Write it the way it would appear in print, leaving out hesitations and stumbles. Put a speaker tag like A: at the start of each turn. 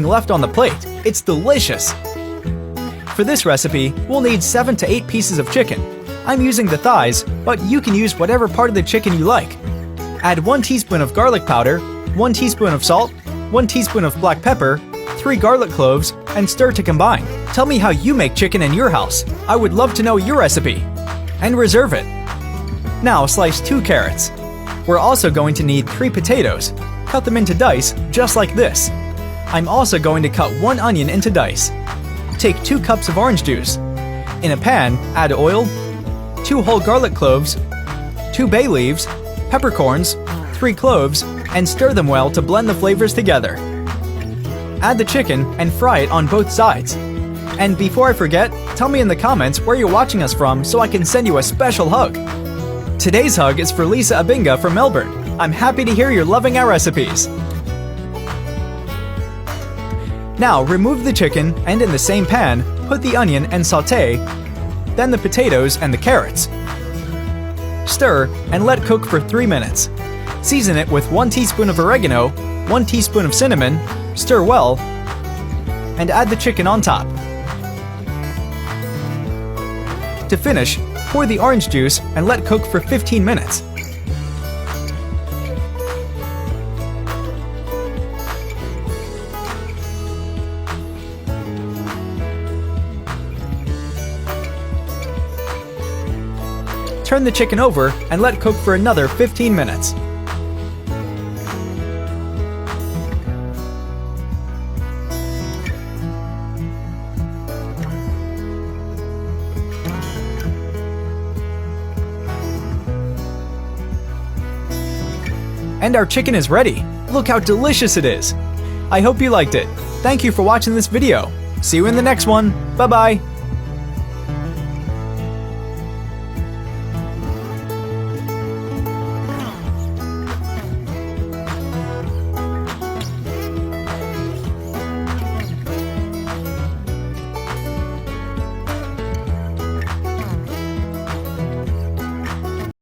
A: left on the plate. It's delicious! For this recipe, we'll need 7 to 8 pieces of chicken. I'm using the thighs, but you can use whatever part of the chicken you like. Add 1 teaspoon of garlic powder, 1 teaspoon of salt, 1 teaspoon of black pepper, 3 garlic cloves, and stir to combine. Tell me how you make chicken in your house. I would love to know your recipe. And reserve it. Now slice 2 carrots. We're also going to need 3 potatoes. Cut them into dice, just like this. I'm also going to cut 1 onion into dice. Take 2 cups of orange juice. In a pan, add oil, 2 whole garlic cloves, 2 bay leaves, peppercorns, 3 cloves, and stir them well to blend the flavors together. Add the chicken and fry it on both sides. And before I forget, tell me in the comments where you're watching us from so I can send you a special hug. Today's hug is for Lisa Abinga from Melbourne. I'm happy to hear you're loving our recipes. Now remove the chicken and in the same pan, put the onion and sauté, then the potatoes and the carrots. Stir and let cook for 3 minutes. Season it with 1 teaspoon of oregano, 1 teaspoon of cinnamon, stir well, and add the chicken on top. To finish, pour the orange juice and let cook for 15 minutes. Turn the chicken over and let cook for another 15 minutes. And our chicken is ready! Look how delicious it is! I hope you liked it. Thank you for watching this video. See you in the next one. Bye-bye!